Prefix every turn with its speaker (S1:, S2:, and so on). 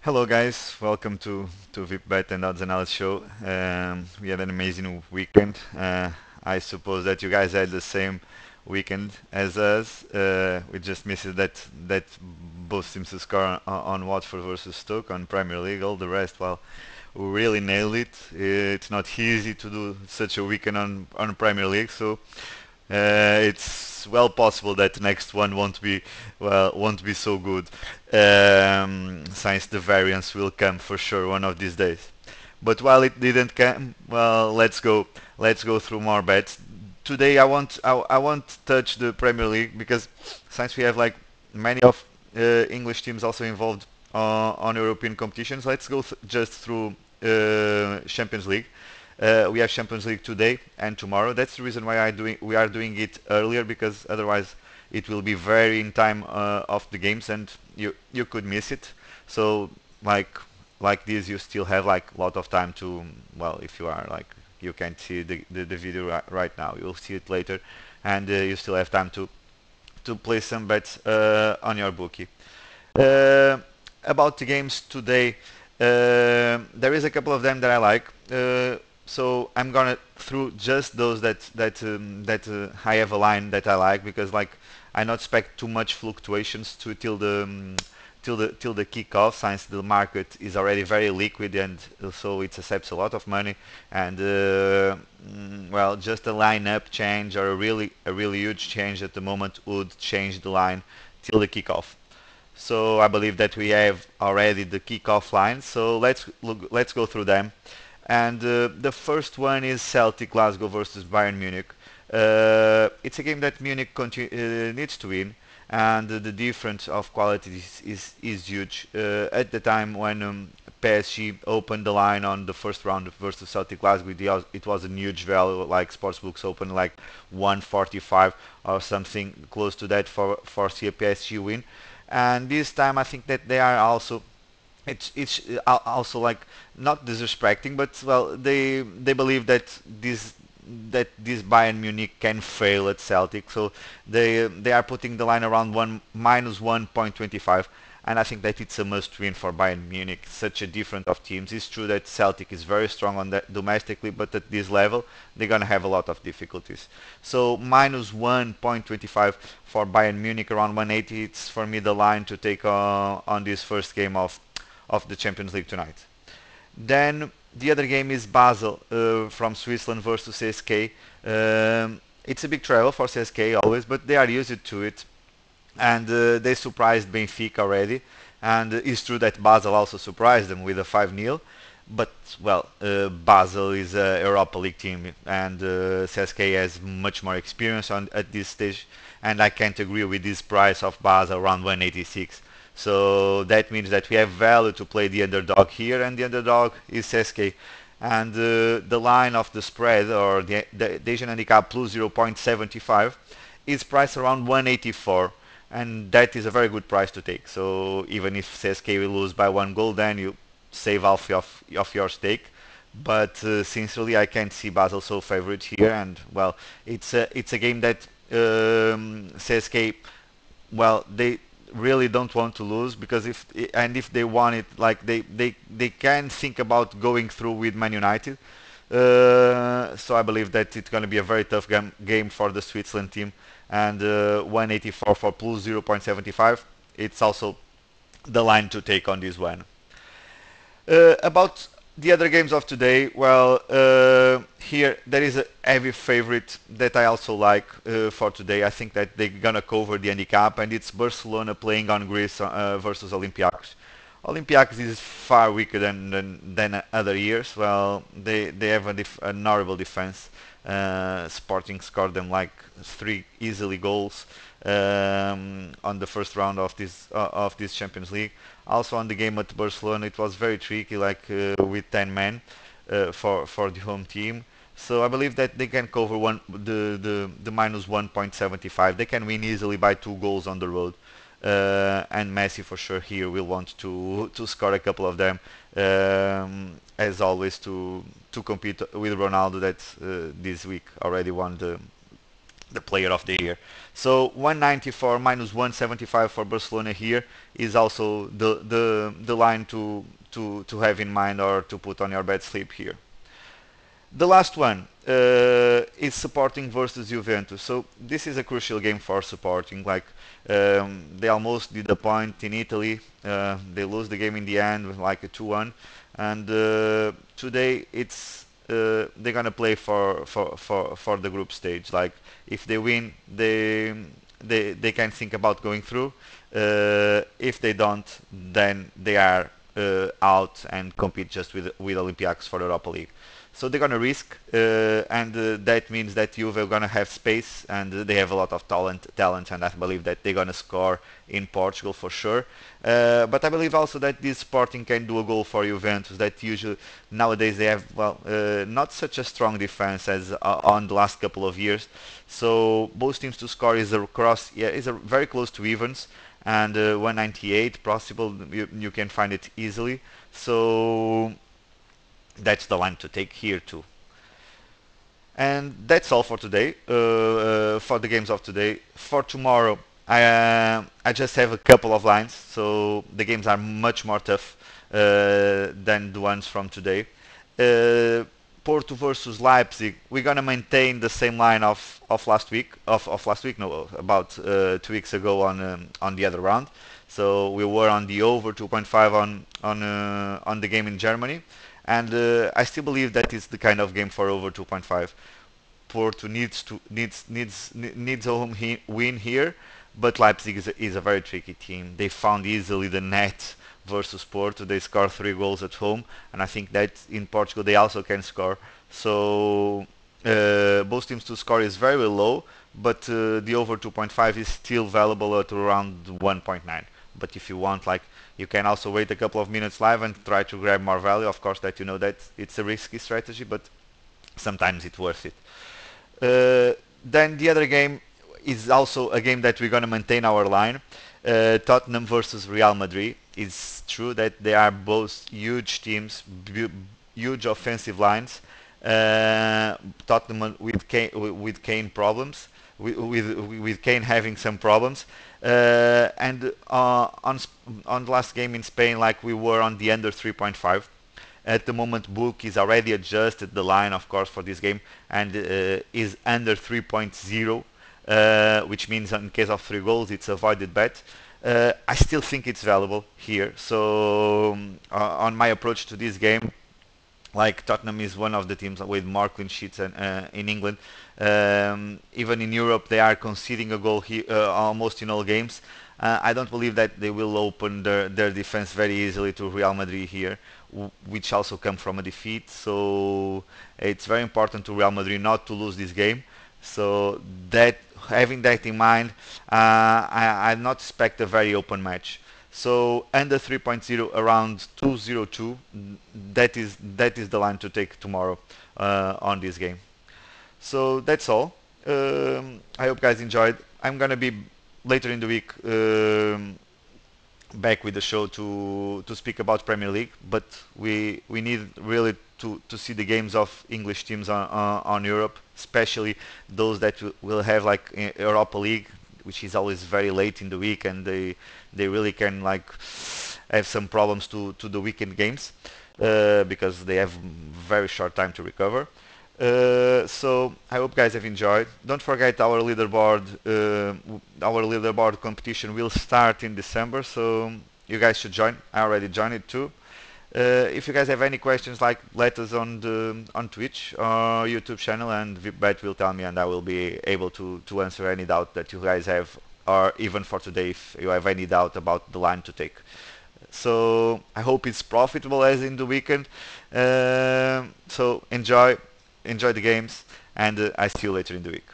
S1: Hello guys, welcome to VIP-bet and Odds Analysis show. We had an amazing weekend. I suppose that you guys had the same weekend as us. We just missed that both teams to score on Watford versus Stoke on Premier League. All the rest, well, we really nailed it. It's not easy to do such a weekend on Premier League, so it's well possible that the next one won't be so good. Since the variance will come for sure one of these days. But while it didn't come, well, let's go through more bets. Today I won't touch the Premier League because since we have like many of English teams also involved on European competitions, let's go just through Champions League. We have Champions League today and tomorrow. That's the reason why we are doing it earlier, because otherwise it will be very in time of the games and you could miss it. So like like this, you still have like a lot of time to, well, if you are like, you can't see the video right now, you'll see it later, and you still have time to place some bets on your bookie. Uh, about the games today, there is a couple of them that I like. So I'm gonna through just those that I have a line that I like, because like I not expect too much fluctuations to till the kickoff, since the market is already very liquid, and so it accepts a lot of money, and well, just a lineup change or a really huge change at the moment would change the line till the kickoff. So I believe that we have already the kickoff line. So let's go through them. And the first one is Celtic Glasgow versus Bayern Munich. It's a game that Munich needs to win, and the difference of quality is huge. At the time when PSG opened the line on the first round versus Celtic Glasgow, it was a huge value, like sportsbooks open like 145 or something close to that for see a PSG win. And this time I think that they are also, it's also like not disrespecting, but well, they believe that this Bayern Munich can fail at Celtic, so they are putting the line around one minus 1.25, and I think that it's a must win for Bayern Munich. Such a different of teams. It's true that Celtic is very strong on that domestically, but at this level they're gonna have a lot of difficulties. So minus 1.25 for Bayern Munich, around 180. It's for me the line to take on this first game of the Champions League tonight. Then the other game is Basel from Switzerland versus CSK. It's a big travel for CSK always, but they are used to it, and they surprised Benfica already. And it's true that Basel also surprised them with a 5-0. But well, Basel is a Europa League team, and CSK has much more experience on at this stage. And I can't agree with this price of Basel around 186. So that means that we have value to play the underdog here, and the underdog is CSK. And the line of the spread, or the Asian handicap plus 0.75, is priced around 184, and that is a very good price to take. So even if CSK will lose by 1 goal, then you save half of your stake. But sincerely, I can't see Basel so favorite here, and well, it's a game that CSK, well, they really don't want to lose, because if they want it, like they can think about going through with Man United. So I believe that it's going to be a very tough game for the Switzerland team, and 184 for plus 0.75. It's also the line to take on this one. About the other games of today, well, here there is a heavy favorite that I also like for today. I think that they're gonna cover the handicap, and it's Barcelona playing on Greece versus Olympiacos. Olympiacos is far weaker than other years. Well, they have an horrible defense. Sporting scored them like 3 easily goals on the first round of this Champions League. Also on the game at Barcelona, it was very tricky, like with 10 men for the home team. So I believe that they can cover the minus 1.75. They can win easily by 2 goals on the road. And Messi for sure here will want to score a couple of them, as always, to compete with Ronaldo, that this week already won the player of the year. So 194 minus 175 for Barcelona here is also the line to have in mind or to put on your bet slip here. The last one is Sporting versus Juventus. So this is a crucial game for Sporting. Like they almost did a point in Italy. They lose the game in the end with like a 2-1. And today it's they're gonna play for the group stage. Like if they win, they can think about going through. If they don't, then they are out and compete just with Olympiacos for Europa League. So they're gonna risk, and that means that Juve are gonna have space, and they have a lot of talent, and I believe that they're gonna score in Portugal for sure. But I believe also that this Sporting can do a goal for Juventus. That usually nowadays they have not such a strong defense as on the last couple of years. So both teams to score is a cross, yeah, is a very close to evens, and 198 possible. You can find it easily. So that's the line to take here too. And that's all for today, for the games of today. For tomorrow, I just have a couple of lines, so the games are much more tough than the ones from today. Uh, Porto versus Leipzig, we're gonna maintain the same line of last week, of last week, no, about 2 weeks ago on the other round. So we were on the over 2.5 on the game in Germany, and I still believe that is the kind of game for over 2.5. Porto needs a win here, but Leipzig is a very tricky team. They found easily the net versus Porto. They scored 3 goals at home, and I think that in Portugal they also can score. So both teams to score is very low, but the over 2.5 is still valuable at around 1.9. But if you want, like, you can also wait a couple of minutes live and try to grab more value. Of course, that you know that it's a risky strategy, but sometimes it's worth it. Then the other game is also a game that we're going to maintain our line. Tottenham versus Real Madrid. It's true that they are both huge teams, huge offensive lines. Tottenham with Kane problems, with Kane having some problems, and on the last game in Spain, like we were on the under 3.5. At the moment, Book is already adjusted the line, of course, for this game, and is under 3.0, which means in case of 3 goals, it's a voided bet. I still think it's valuable here. So on my approach to this game, like Tottenham is one of the teams with more clean sheets in England. Even in Europe, they are conceding a goal almost in all games. I don't believe that they will open their defense very easily to Real Madrid here, which also come from a defeat. So it's very important to Real Madrid not to lose this game. So that having that in mind, I not expect a very open match. So under 3.0 around 202, that is the line to take tomorrow on this game. So that's all. I hope guys enjoyed. I'm gonna be later in the week back with the show to speak about Premier League, but we need really to see the games of English teams on Europe, especially those that will have like Europa League, which is always very late in the week, and they really can like have some problems to the weekend games because they have very short time to recover. So I hope guys have enjoyed. Don't forget our leaderboard. Our leaderboard competition will start in December, so you guys should join. I already joined it too. If you guys have any questions, like let us on Twitch or YouTube channel, and VIP-bet will tell me, and I will be able to answer any doubt that you guys have, or even for today if you have any doubt about the line to take. So I hope it's profitable as in the weekend. So enjoy the games, and I see you later in the week.